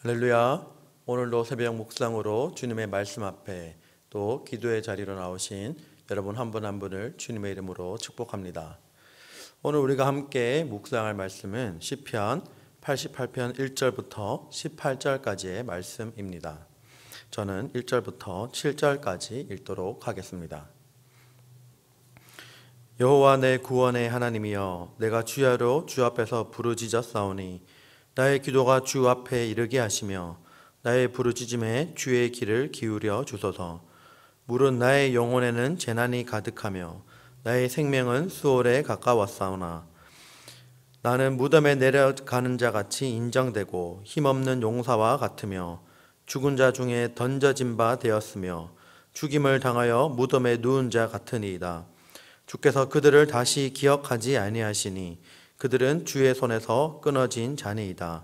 할렐루야. 오늘도 새벽 묵상으로 주님의 말씀 앞에 또 기도의 자리로 나오신 여러분 한 분 한 분을 주님의 이름으로 축복합니다. 오늘 우리가 함께 묵상할 말씀은 시편 88편 1절부터 18절까지의 말씀입니다. 저는 1절부터 7절까지 읽도록 하겠습니다. 여호와 내 구원의 하나님이여, 내가 주야로 주 앞에서 부르짖었사오니 나의 기도가 주 앞에 이르게 하시며 나의 부르짖음에 주의 귀를 기울여 주소서. 물은 나의 영혼에는 재난이 가득하며 나의 생명은 수월에 가까웠사오나 나는 무덤에 내려가는 자같이 인정되고 힘없는 용사와 같으며 죽은 자 중에 던져진 바 되었으며 죽임을 당하여 무덤에 누운 자 같으니이다. 주께서 그들을 다시 기억하지 아니하시니 그들은 주의 손에서 끊어진 자니이다.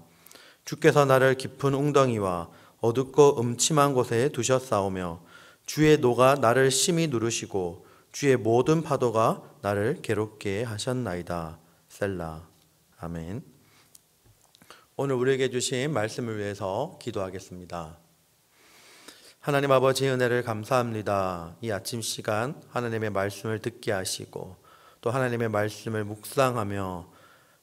주께서 나를 깊은 웅덩이와 어둡고 음침한 곳에 두셨사오며 주의 노가 나를 심히 누르시고 주의 모든 파도가 나를 괴롭게 하셨나이다. 셀라. 아멘. 오늘 우리에게 주신 말씀을 위해서 기도하겠습니다. 하나님 아버지, 은혜를 감사합니다. 이 아침 시간 하나님의 말씀을 듣게 하시고 또 하나님의 말씀을 묵상하며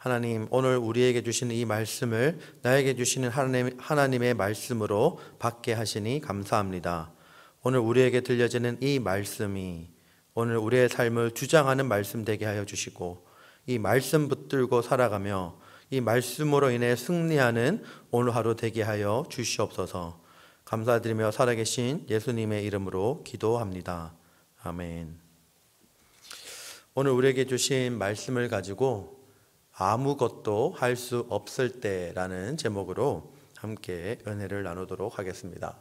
하나님, 오늘 우리에게 주시는 이 말씀을 나에게 주시는 하나님의 말씀으로 받게 하시니 감사합니다. 오늘 우리에게 들려지는 이 말씀이 오늘 우리의 삶을 주장하는 말씀 되게 하여 주시고 이 말씀 붙들고 살아가며 이 말씀으로 인해 승리하는 오늘 하루 되게 하여 주시옵소서. 감사드리며 살아계신 예수님의 이름으로 기도합니다. 아멘. 오늘 우리에게 주신 말씀을 가지고 아무것도 할 수 없을 때라는 제목으로 함께 은혜를 나누도록 하겠습니다.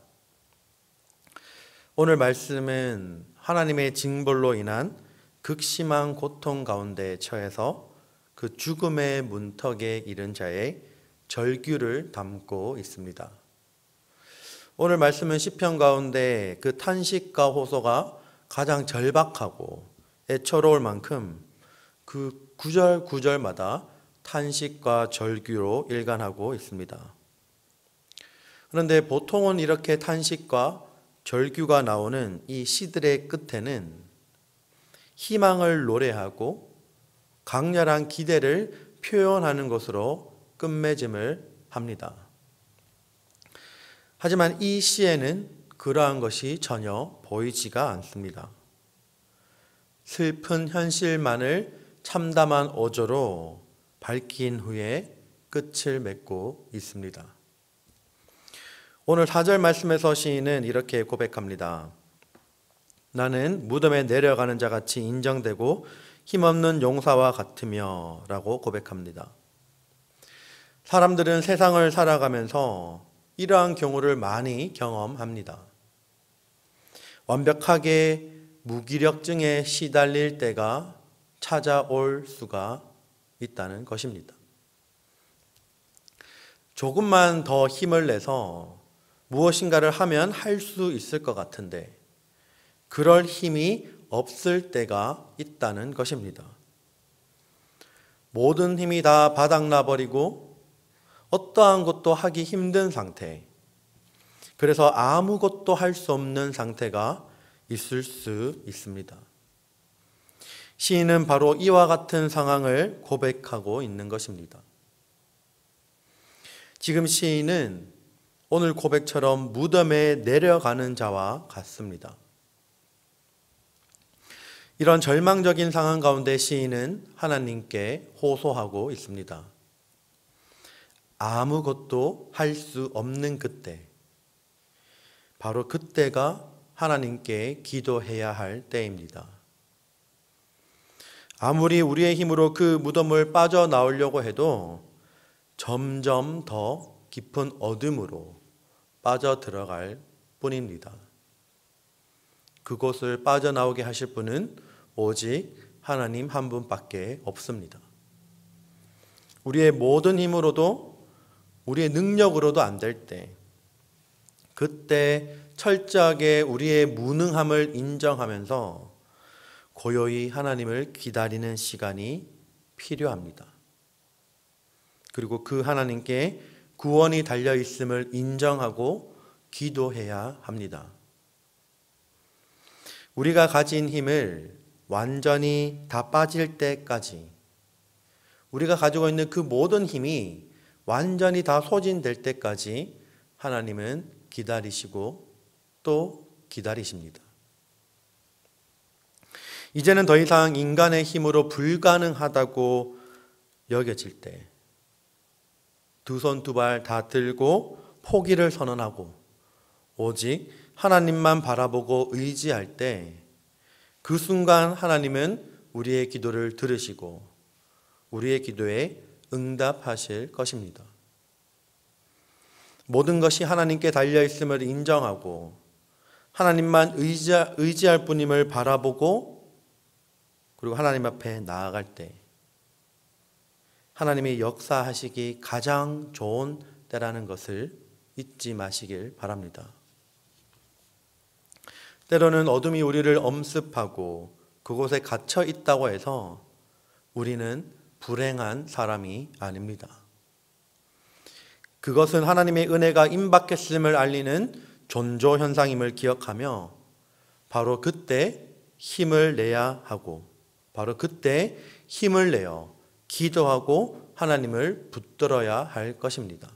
오늘 말씀은 하나님의 징벌로 인한 극심한 고통 가운데 처해서 그 죽음의 문턱에 이른 자의 절규를 담고 있습니다. 오늘 말씀은 시편 가운데 그 탄식과 호소가 가장 절박하고 애처로울 만큼 그 구절 구절마다 탄식과 절규로 일관하고 있습니다. 그런데 보통은 이렇게 탄식과 절규가 나오는 이 시들의 끝에는 희망을 노래하고 강렬한 기대를 표현하는 것으로 끝맺음을 합니다. 하지만 이 시에는 그러한 것이 전혀 보이지가 않습니다. 슬픈 현실만을 참담한 어조로 밝힌 후에 끝을 맺고 있습니다. 오늘 4절 말씀에서 시인은 이렇게 고백합니다. 나는 무덤에 내려가는 자같이 인정되고 힘없는 용사와 같으며 라고 고백합니다. 사람들은 세상을 살아가면서 이러한 경우를 많이 경험합니다. 완벽하게 무기력증에 시달릴 때가 찾아올 수가 있다는 것입니다. 조금만 더 힘을 내서 무엇인가를 하면 할 수 있을 것 같은데 그럴 힘이 없을 때가 있다는 것입니다. 모든 힘이 다 바닥나 버리고 어떠한 것도 하기 힘든 상태, 그래서 아무것도 할 수 없는 상태가 있을 수 있습니다. 시인은 바로 이와 같은 상황을 고백하고 있는 것입니다. 지금 시인은 오늘 고백처럼 무덤에 내려가는 자와 같습니다. 이런 절망적인 상황 가운데 시인은 하나님께 호소하고 있습니다. 아무것도 할 수 없는 그때, 바로 그때가 하나님께 기도해야 할 때입니다. 아무리 우리의 힘으로 그 무덤을 빠져나오려고 해도 점점 더 깊은 어둠으로 빠져들어갈 뿐입니다. 그곳을 빠져나오게 하실 분은 오직 하나님 한 분밖에 없습니다. 우리의 모든 힘으로도 우리의 능력으로도 안 될 때, 그때 철저하게 우리의 무능함을 인정하면서 고요히 하나님을 기다리는 시간이 필요합니다. 그리고 그 하나님께 구원이 달려 있음을 인정하고 기도해야 합니다. 우리가 가진 힘을 완전히 다 빠질 때까지, 우리가 가지고 있는 그 모든 힘이 완전히 다 소진될 때까지 하나님은 기다리시고 또 기다리십니다. 이제는 더 이상 인간의 힘으로 불가능하다고 여겨질 때, 두 손 두 발 다 들고 포기를 선언하고 오직 하나님만 바라보고 의지할 때, 그 순간 하나님은 우리의 기도를 들으시고 우리의 기도에 응답하실 것입니다. 모든 것이 하나님께 달려있음을 인정하고 하나님만 의지할 뿐임을 바라보고 그리고 하나님 앞에 나아갈 때 하나님이 역사하시기 가장 좋은 때라는 것을 잊지 마시길 바랍니다. 때로는 어둠이 우리를 엄습하고 그곳에 갇혀 있다고 해서 우리는 불행한 사람이 아닙니다. 그것은 하나님의 은혜가 임박했음을 알리는 존조 현상임을 기억하며 바로 그때 힘을 내야 하고 바로 그때 힘을 내어 기도하고 하나님을 붙들어야 할 것입니다.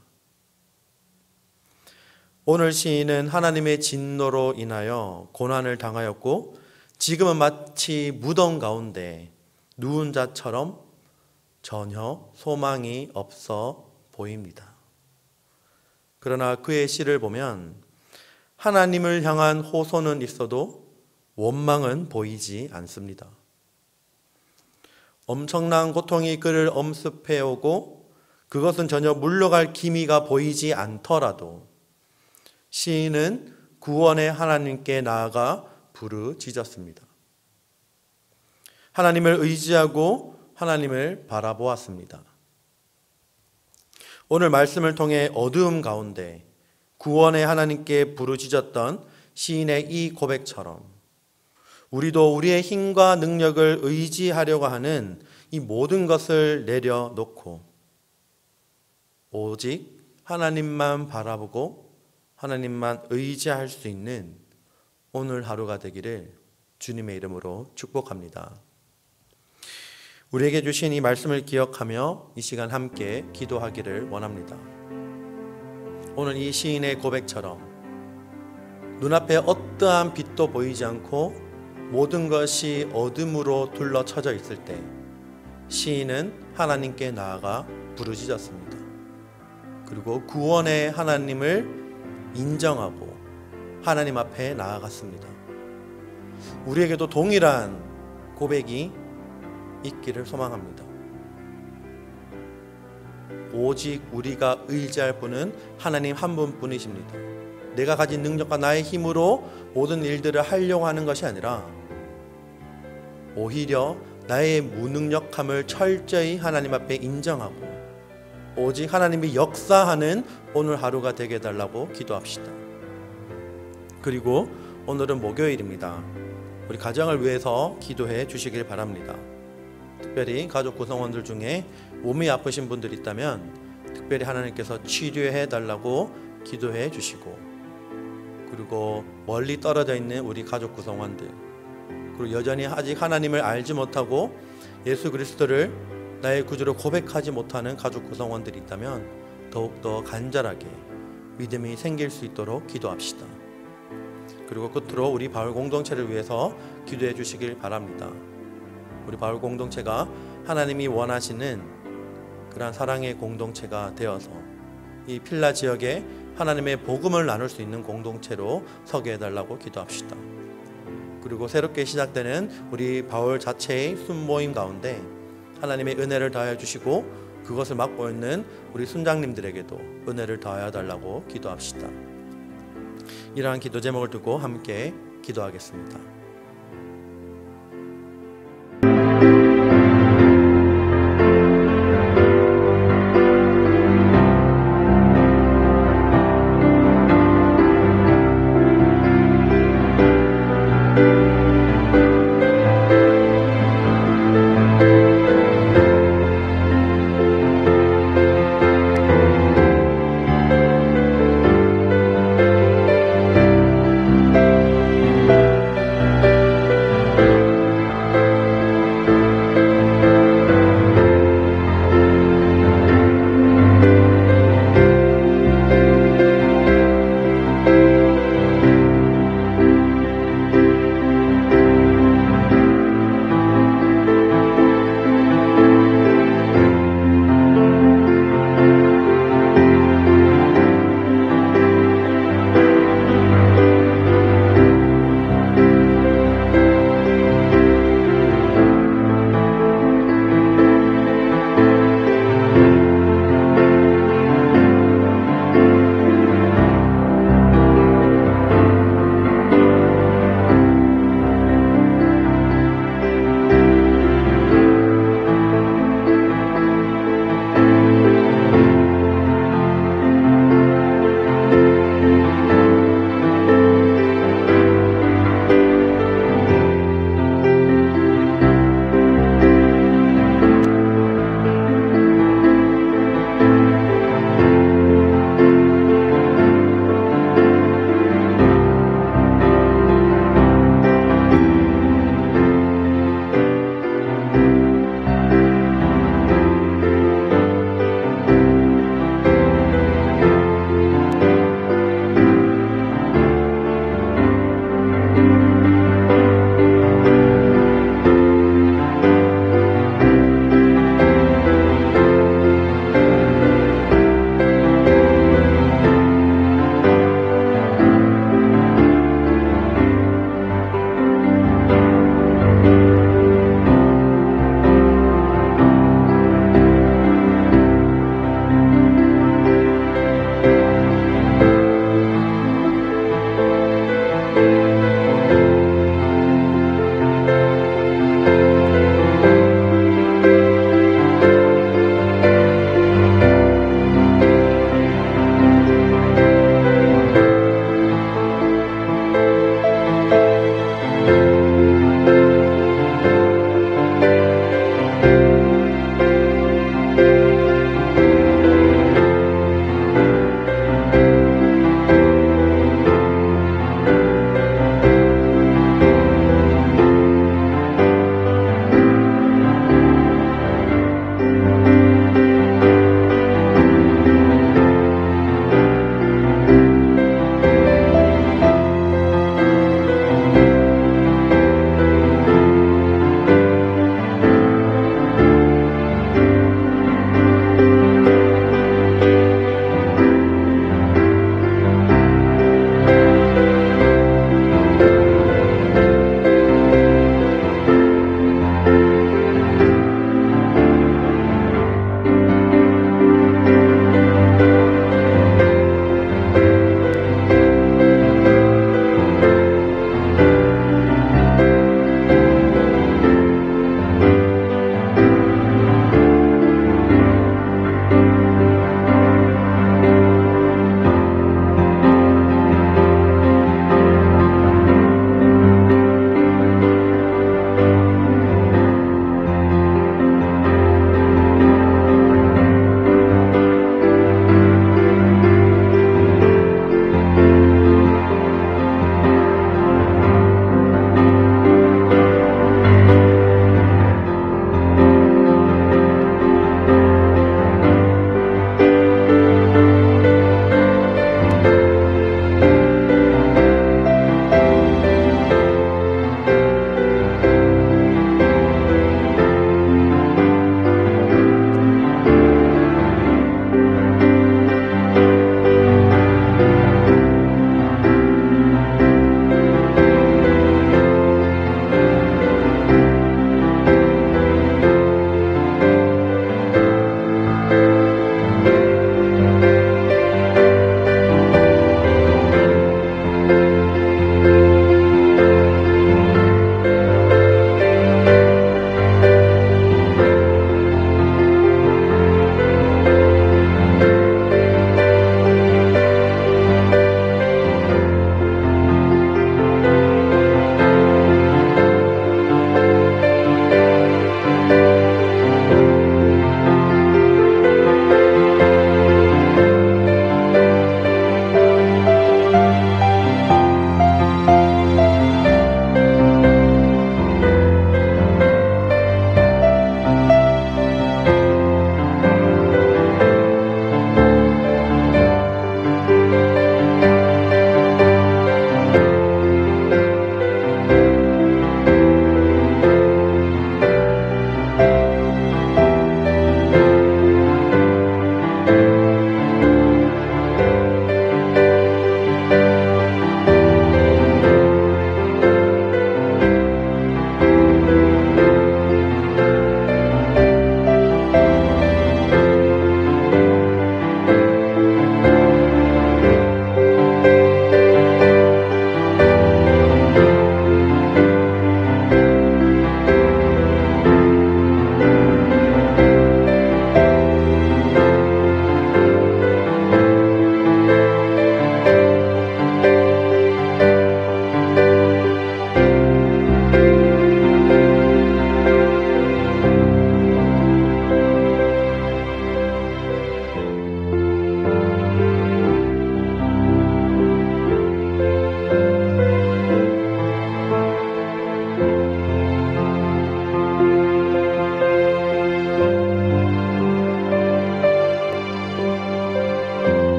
오늘 시인은 하나님의 진노로 인하여 고난을 당하였고 지금은 마치 무덤 가운데 누운 자처럼 전혀 소망이 없어 보입니다. 그러나 그의 시를 보면 하나님을 향한 호소는 있어도 원망은 보이지 않습니다. 엄청난 고통이 그를 엄습해오고 그것은 전혀 물러갈 기미가 보이지 않더라도 시인은 구원의 하나님께 나아가 부르짖었습니다. 하나님을 의지하고 하나님을 바라보았습니다. 오늘 말씀을 통해 어두움 가운데 구원의 하나님께 부르짖었던 시인의 이 고백처럼 우리도 우리의 힘과 능력을 의지하려고 하는 이 모든 것을 내려놓고 오직 하나님만 바라보고 하나님만 의지할 수 있는 오늘 하루가 되기를 주님의 이름으로 축복합니다. 우리에게 주신 이 말씀을 기억하며 이 시간 함께 기도하기를 원합니다. 오늘 이 시인의 고백처럼 눈앞에 어떠한 빛도 보이지 않고 모든 것이 어둠으로 둘러쳐져 있을 때 시인은 하나님께 나아가 부르짖었습니다. 그리고 구원의 하나님을 인정하고 하나님 앞에 나아갔습니다. 우리에게도 동일한 고백이 있기를 소망합니다. 오직 우리가 의지할 분은 하나님 한 분뿐이십니다. 내가 가진 능력과 나의 힘으로 모든 일들을 하려고 하는 것이 아니라 오히려 나의 무능력함을 철저히 하나님 앞에 인정하고 오직 하나님이 역사하는 오늘 하루가 되게 해달라고 기도합시다. 그리고 오늘은 목요일입니다. 우리 가정을 위해서 기도해 주시길 바랍니다. 특별히 가족 구성원들 중에 몸이 아프신 분들이 있다면 특별히 하나님께서 치료해 달라고 기도해 주시고 그리고 멀리 떨어져 있는 우리 가족 구성원들 그리고 여전히 아직 하나님을 알지 못하고 예수 그리스도를 나의 구주로 고백하지 못하는 가족 구성원들이 있다면 더욱더 간절하게 믿음이 생길 수 있도록 기도합시다. 그리고 끝으로 우리 바울 공동체를 위해서 기도해 주시길 바랍니다. 우리 바울 공동체가 하나님이 원하시는 그러한 사랑의 공동체가 되어서 이 필라 지역에 하나님의 복음을 나눌 수 있는 공동체로 서게 해달라고 기도합시다. 그리고 새롭게 시작되는 우리 바울 자체의 순모임 가운데 하나님의 은혜를 더하여 주시고 그것을 맡고 있는 우리 순장님들에게도 은혜를 더하여 달라고 기도합시다. 이러한 기도 제목을 두고 함께 기도하겠습니다.